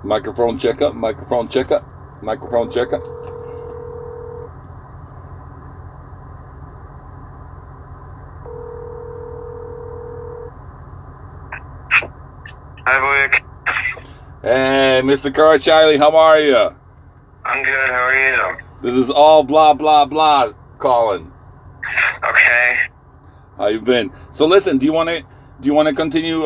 Microphone checkup, microphone checkup, microphone checkup. Hi, Blake. Hey, Mr. Carchiley, how are you? I'm good. How are you? This is all blah blah blah calling. Okay. How you been? So listen, do you want to continue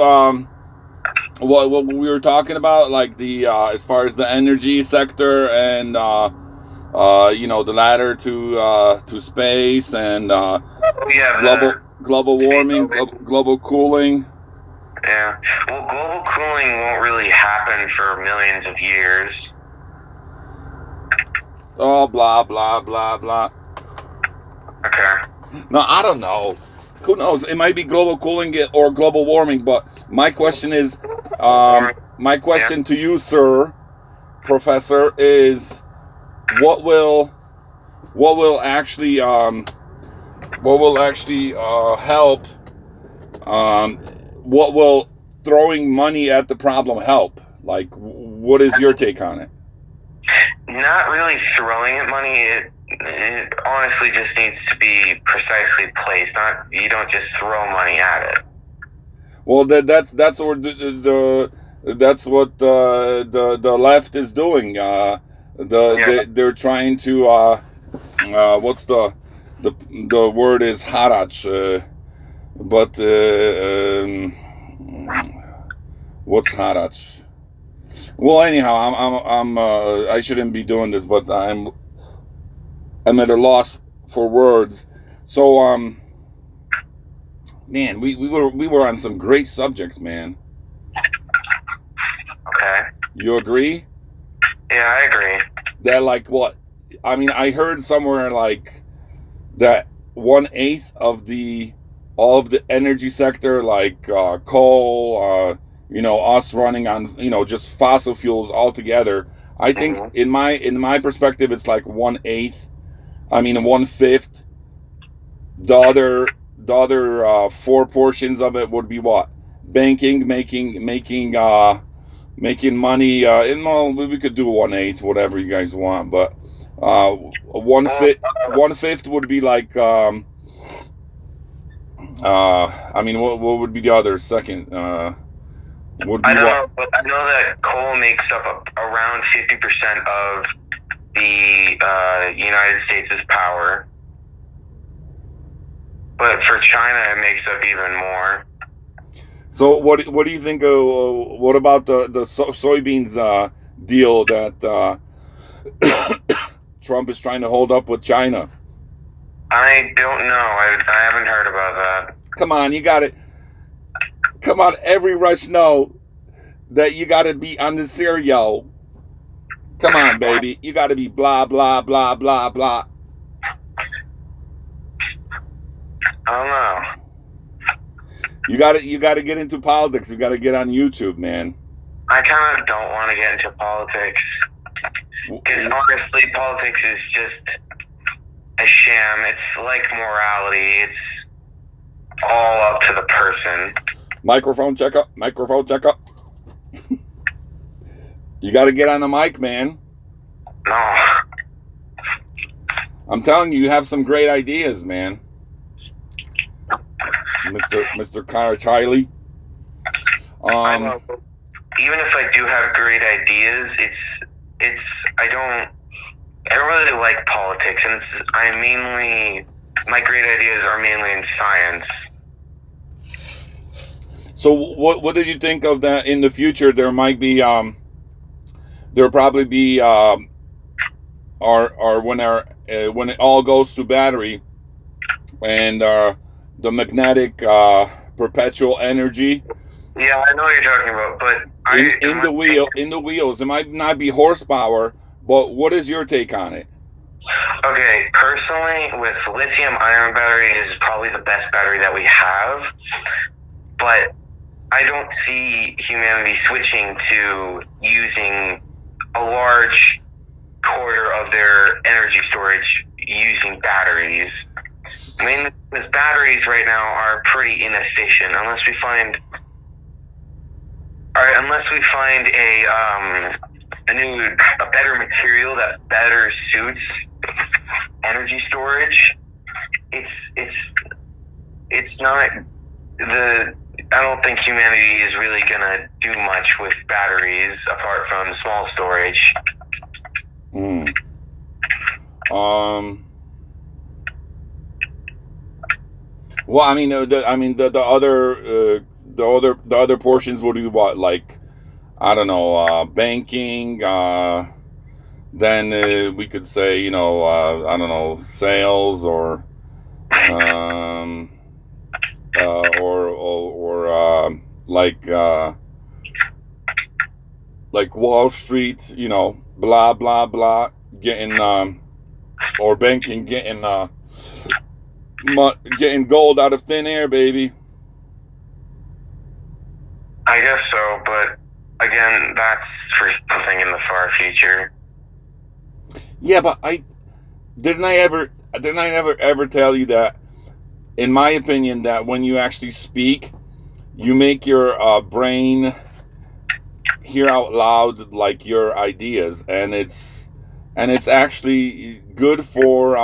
what we were talking about, like the as far as the energy sector and the ladder to space and We have global global the space warming, global cooling. Yeah. Well, global cooling won't really happen for millions of years. Oh, blah blah blah blah. Okay. No, I don't know. Who knows? It might be global cooling or global warming. But my question is, Warming. my Yeah. question to you, sir, professor, is what will what will actually help? Um, what will throwing money at the problem help? Like, what is your take on it? Not really throwing at money. It honestly just needs to be precisely placed. You don't just throw money at it. Well, that's what that's what the left is doing. Yeah. They're trying to what's the the word is harach, but what's harach? Well, anyhow, I shouldn't be doing this, but I'm at a loss for words. So man, we were on some great subjects, man. Okay. You agree? Yeah, I agree. That like what? I mean, I heard somewhere like that 1/8 of the all of the energy sector, like coal, us running on just fossil fuels altogether. I think Hmm. in my perspective, it's like 1/8. I mean 1/5. The other four portions of it would be what? Banking, making money. And well, we could do 1/8, whatever you guys want, but one Well, fifth one fifth would be like I mean, what would be the other second? Would I be don't what? know, but I know that coal makes up around 50% of the United States' power. But for China, it makes up even more. So what do you think? What about the soybeans deal that Trump is trying to hold up with China? I don't know. I haven't heard about that. Come on, you got it. Come on, every Rush know that you got to be on the cereal. Come on, baby, you got to be blah blah blah blah blah. I don't know. You got to get into politics. You got to get on YouTube, man. I kind of don't want to get into politics because honestly, politics is just a sham. It's like morality. It's all up to the person. Microphone checkup. Microphone checkup. You got to get on the mic, man. No. I'm telling you, you have some great ideas, man. Mr. Carchiley. I know. Even if I do have great ideas, I don't really like politics, and my great ideas are mainly in science. So what did you think of that in the future? There'll probably be or when it all goes to battery and the magnetic perpetual energy Yeah, I know what you're talking about, but in the wheels. It might not be horsepower, but what is your take on it? okay, personally, with lithium ion battery is probably the best battery that we have, but I don't see humanity switching to using a large quarter of their energy storage using batteries. I mean, because batteries right now are pretty inefficient unless we find a better material that better suits energy storage, it's not the. I don't think humanity is really gonna do much with batteries apart from small storage. Mm. Um. Well, I mean, the other portions would be what, like, I don't know, banking. Then we could say, I don't know, sales um, or like Wall Street, blah blah blah, getting or banking, getting gold out of thin air, baby. I guess so, but again, that's for something in the far future. Yeah, but didn't I ever tell you that, in my opinion, that when you actually speak, you make your brain hear out loud like your ideas, and it's actually good for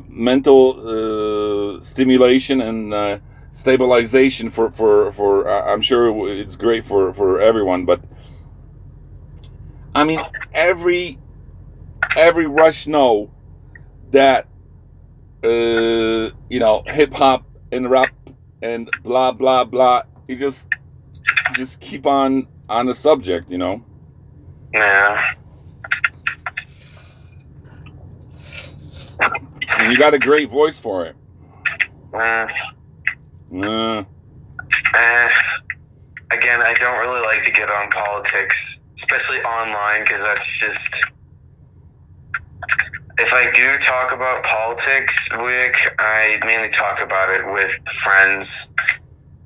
mental stimulation and stabilization for I'm sure it's great for everyone, but I mean, every rush know that hip hop and rap and blah blah blah. You just keep on the subject, Yeah. And you got a great voice for it. Mm, Uh, eh. Again, I don't really like to get on politics, especially online, because that's just. If I do talk about politics, Wick, I mainly talk about it with friends.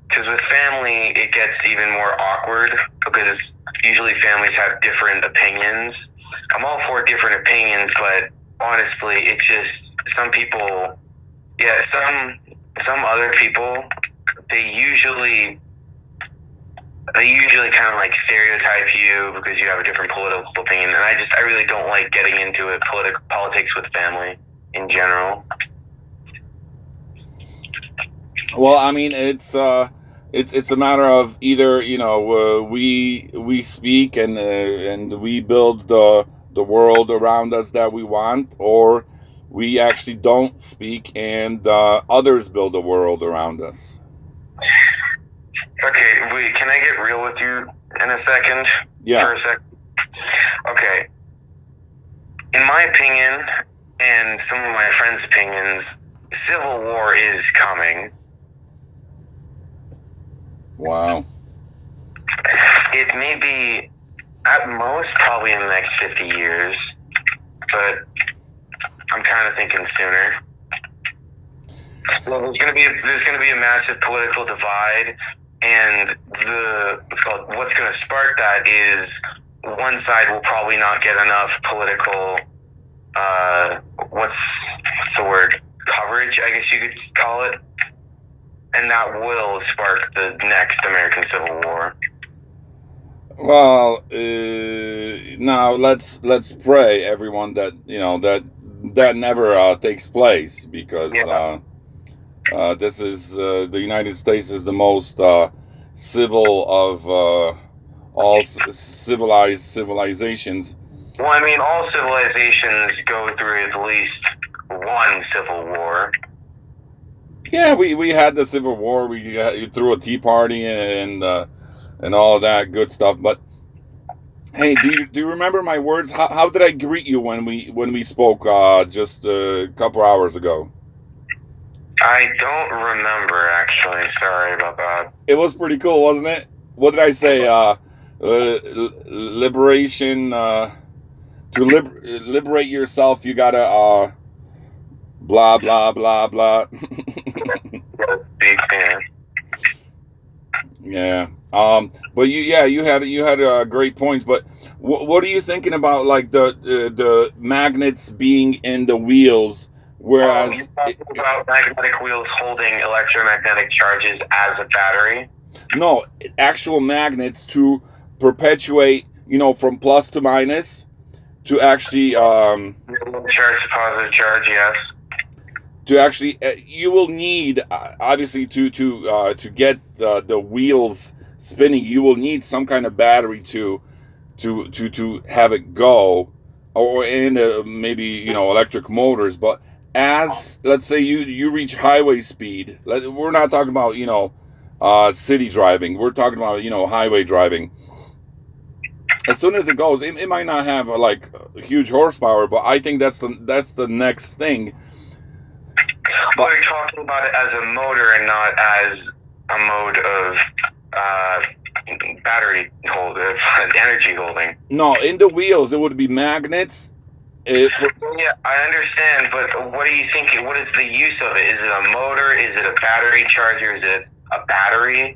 Because with family, it gets even more awkward because usually families have different opinions. I'm all for different opinions, but honestly, it's just some people, yeah, some other people, they usually kind of like stereotype you because you have a different political opinion, and I really don't like getting into it politics with family in general. well, I mean, it's a matter of either we speak and we build the world around us that we want, or we actually don't speak and others build a world around us. Okay, wait, can I get real with you in a second? Yeah. For a second. Okay. In my opinion, and some of my friends' opinions, civil war is coming. Wow. It may be at most probably in the next 50 years, but I'm kind of thinking sooner. Well, there's gonna be a massive political divide, and what's gonna spark that is one side will probably not get enough political what's the word, coverage, I guess you could call it, and that will spark the next American Civil War. Well, now let's pray, everyone, that that never takes place, because Yeah. this is the United States is the most civil of all civilized civilizations. Well, I mean, all civilizations go through at least one civil war. Yeah, we had the Civil War. You threw a Tea Party and all that good stuff. But hey, do you remember my words? How did I greet you when we spoke just a couple hours ago? I don't remember, actually. Sorry about that. It was pretty cool, wasn't it? What did I say? Liberation. To liberate yourself, you gotta blah blah blah blah. Yes, big fan. Yeah. But you had great points. But what are you thinking about, like the magnets being in the wheels, whereas you're talking about magnetic wheels holding electromagnetic charges as a battery. No, actual magnets to perpetuate, from plus to minus to actually Negative charge to positive charge, yes. you will need obviously to get the wheels spinning. You will need some kind of battery to have it go, or in maybe electric motors. But as let's say you reach highway speed, we're not talking about city driving. We're talking about highway driving. As soon as it goes, it might not have like huge horsepower, but I think that's the next thing. But But you're talking about it as a motor and not as a mode of uh, battery hold, energy holding. no, in the wheels it would be magnets. It, Yeah, I understand, but what do you think? What is the use of it? Is it a motor? Is it a battery charger? Is it a battery?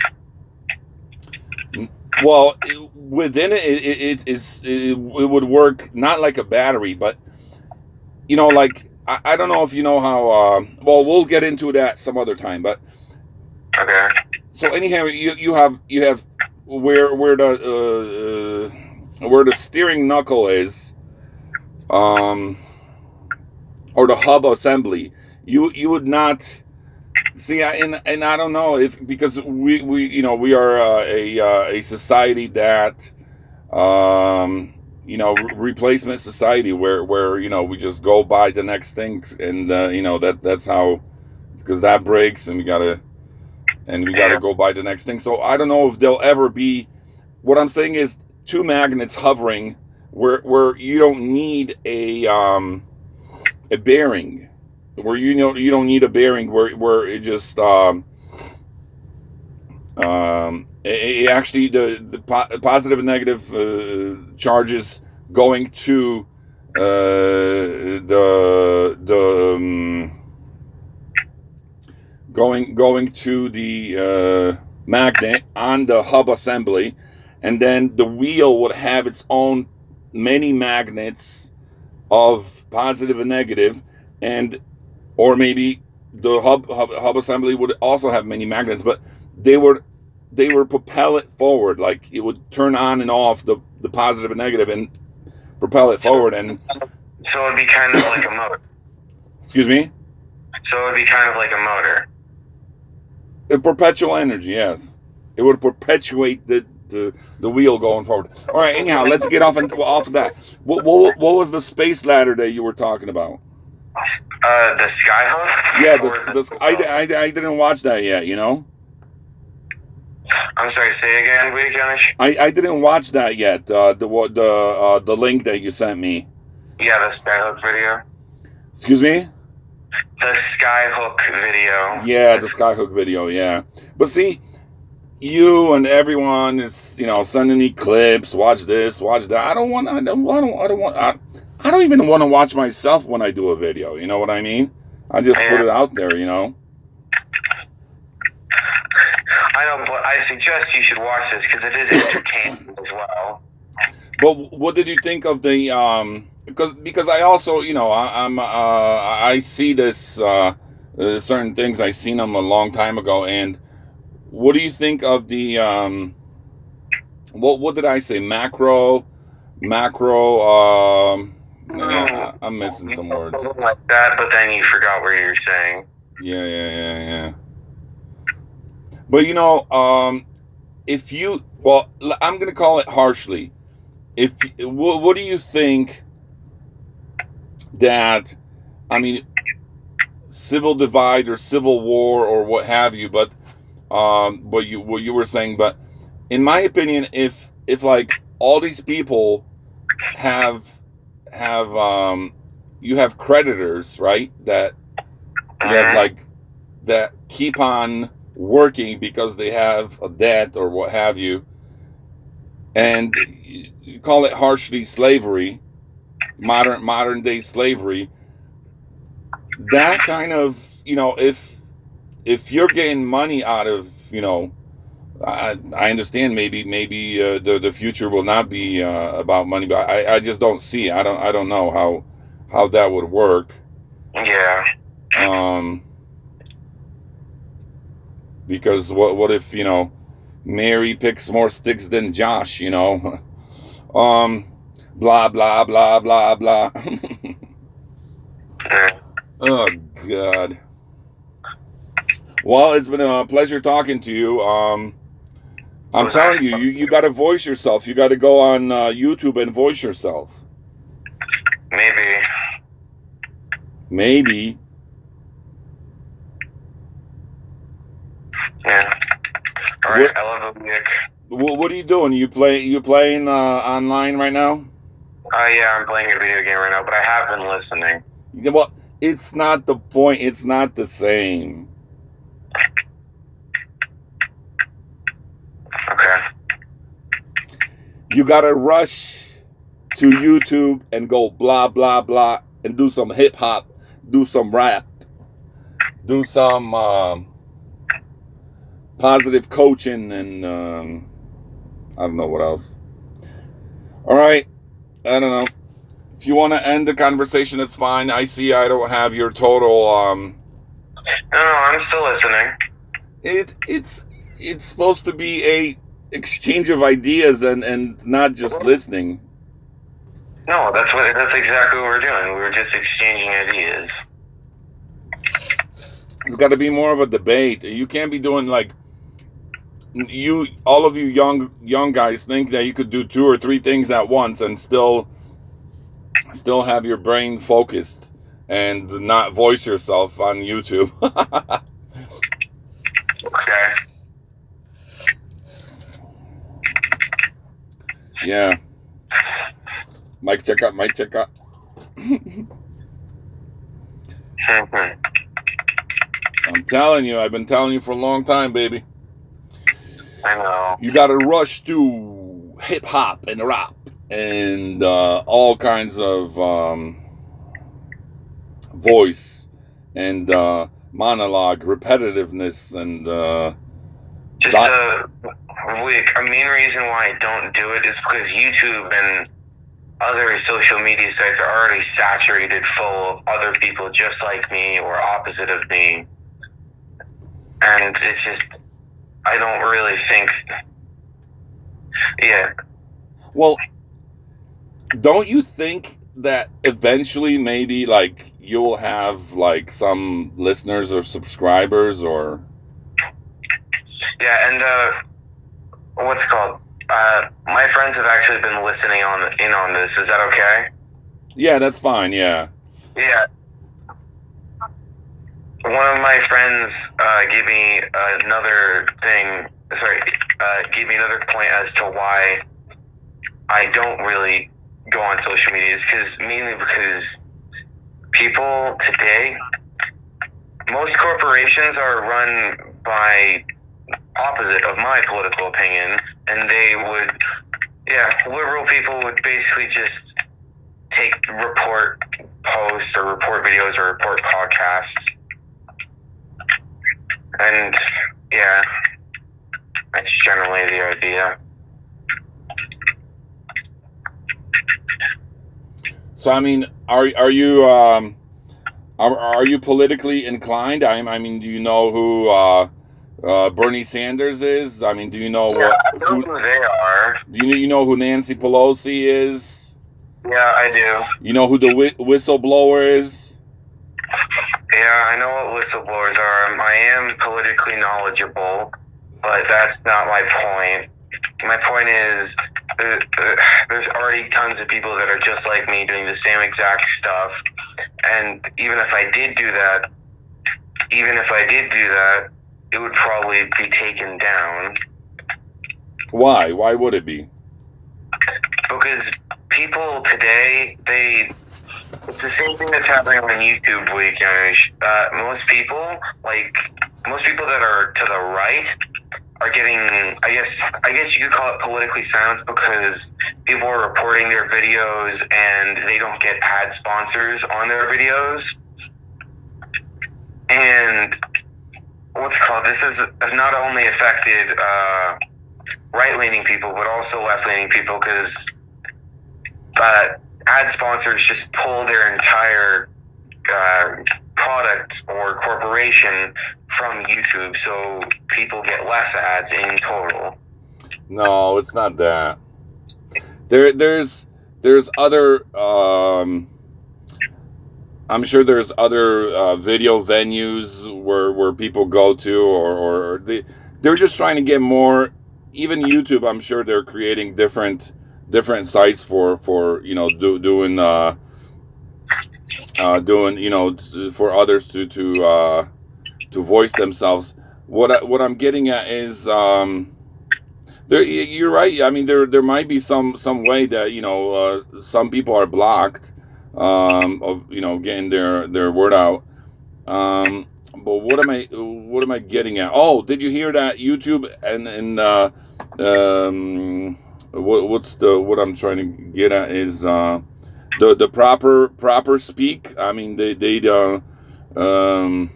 well, within it would work not like a battery, but like I don't know if you know how. Well, we'll get into that some other time. But Okay. so anyhow, you have where the steering knuckle is, um, or the hub assembly. You would not see, and I don't know if because we are a society that replacement society where we just go buy the next things, and that's how, because that breaks and we gotta Yeah. go buy the next thing. So I don't know if there'll ever be. What I'm saying is two magnets hovering where you don't need a bearing, where you don't need a bearing, where it just actually the positive and negative charges going to going to the magnet on the hub assembly, and then the wheel would have its own many magnets of positive and negative, and or maybe the hub assembly would also have many magnets, but they would propel it forward, like it would turn on and off the positive and negative and propel it So, forward. And so it'd be kind of like a motor. excuse me, So it'd be kind of like a motor. a perpetual energy, yes, it would perpetuate the wheel going forward. All right, anyhow, let's get off of that. What was the space ladder that you were talking about? The skyhook. Yeah, Or I didn't watch that yet. I'm sorry. Say again, Ganesh. I didn't watch that yet. The link that you sent me. Yeah, the skyhook video. Excuse me. The skyhook video. Yeah, the skyhook video. Yeah, but see, you and everyone is sending me clips. Watch this, watch that. I don't want. I don't want. I don't even want to watch myself when I do a video. You know what I mean? I just put it out there. I know, but I suggest you should watch this because it is entertaining as well. But what did you think of the because I also I see this certain things. I seen them a long time ago. And what do you think of the what did I say, macro yeah, I'm missing some words. Something like that, but then you forgot what you were saying. Yeah. But if you, well, I'm gonna call it harshly. If what do you think that, I mean, civil divide or civil war or what have you? But what you were saying. But in my opinion, if like all these people have you have creditors, right? That you have like that keep on working because they have a debt or what have you, and you call it harshly slavery, modern day slavery. That kind of, if you're getting money out of, I understand maybe the future will not be about money, but I just don't see. I don't know how that would work. Yeah. Because what if Mary picks more sticks than Josh, um, blah, blah, blah, blah, blah. Yeah. Oh, God. Well, it's been a pleasure talking to you. It I'm was nice. telling you, you got to voice yourself. You got to go on YouTube and voice yourself. Maybe. Maybe. Yeah. All right. What I love the music. what are you doing? You playing online right now? Yeah, I'm playing a video game right now, but I have been listening. Yeah, well, it's not the point. It's not the same. Okay. You gotta rush to YouTube and go blah blah blah and do some hip hop, do some rap, do some positive coaching, and I don't know what else. All right, I don't know. If you want to end the conversation, it's fine. I see I don't have your total. No, I'm still listening. It's supposed to be a exchange of ideas and not just listening. No, that's exactly what we're doing. We were just exchanging ideas. It's got to be more of a debate. You can't be doing like all of you young guys think that you could do two or three things at once and still have your brain focused and not voice yourself on YouTube. Okay. Yeah. Mic check up, mic check up. I'm telling you, I've been telling you for a long time, baby. I know. You gotta rush to hip hop and rap and all kinds of voice and monologue, repetitiveness, and Just a main reason why I don't do it is because YouTube and other social media sites are already saturated full of other people just like me or opposite of me. And it's just, I don't really think, yeah. Well, don't you think that eventually maybe like you'll have like some listeners or subscribers or Yeah, and what's it called? My friends have actually been listening in on this. Is that okay? yeah, that's fine, yeah. Yeah. One of my friends gave me another thing. Sorry, gave me another point as to why I don't really go on social media. Is mainly because people today, most corporations are run by opposite of my political opinion, and they would, yeah, liberal people would basically just report posts or report videos or report podcasts. And yeah, that's generally the idea. So I mean, are you are you politically inclined? I mean, do you know who Bernie Sanders is? I mean, do you know Yeah, I know who they are. do you know who Nancy Pelosi is? Yeah, I do. You know who the whistleblower is? Yeah, I know what whistleblowers are. I am politically knowledgeable, but that's not my point. My point is, there's already tons of people that are just like me doing the same exact stuff, and even if I did do that, it would probably be taken down. Why? Why would it be? Because people today, it's the same thing that's happening on YouTube weekend. Most people that are to the right are getting, I guess you could call it politically silenced because people are reporting their videos and they don't get ad sponsors on their videos. And this has not only affected right-leaning people, but also left-leaning people because ad sponsors just pull their entire product or corporation from YouTube, so people get less ads in total. No, it's not that. There's other. I'm sure there's other video venues where people go to, or they're just trying to get more. Even YouTube, I'm sure they're creating different sites for doing for others to voice themselves. What I'm getting at is there. You're right. I mean, there might be some way that some people are blocked of getting their word out. But what am I getting at? Oh, did you hear that YouTube um what I'm trying to get at is the proper speak. I mean they um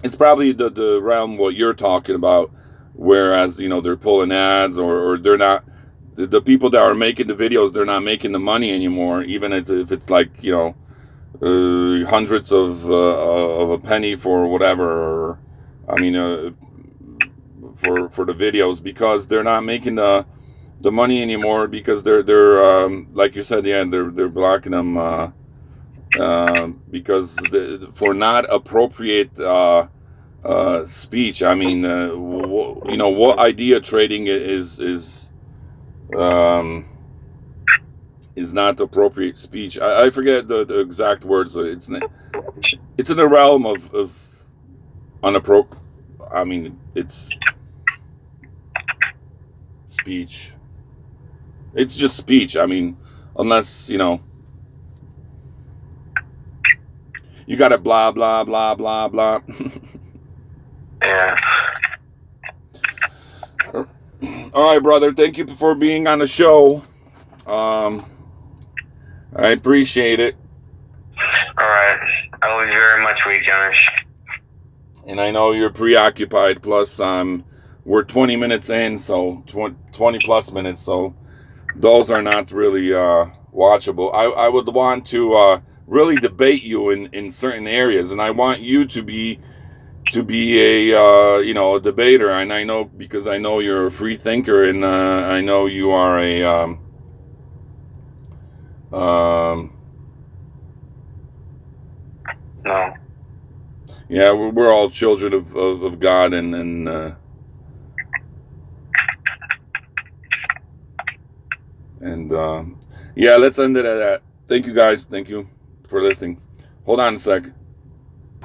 it's probably the realm what you're talking about, whereas they're pulling ads, or they're not the people that are making the videos, they're not making the money anymore, even if it's like hundreds of a penny for whatever, or I mean for the videos, because they're not making the money anymore, because they're like you said, yeah, they're blocking them because for not appropriate speech. I mean, what idea trading um, is not appropriate speech. I forget the exact words. It's in the realm of unappropriate. I mean, it's speech. It's just speech. I mean, unless you got to blah blah blah blah blah. Yeah. All right, brother. Thank you for being on the show. Um, I appreciate it. All right. I love you very much, Weekenders. And I know you're preoccupied. Plus, we're 20 minutes in, so 20 plus minutes. So those are not really watchable. I would want to really debate you in certain areas, and I want you to be a debater. And I know, because I know you're a free thinker, and I know you are a um, No. yeah, we're all children of God, and yeah, let's end it at that. Thank you guys. Thank you for listening. Hold on a sec.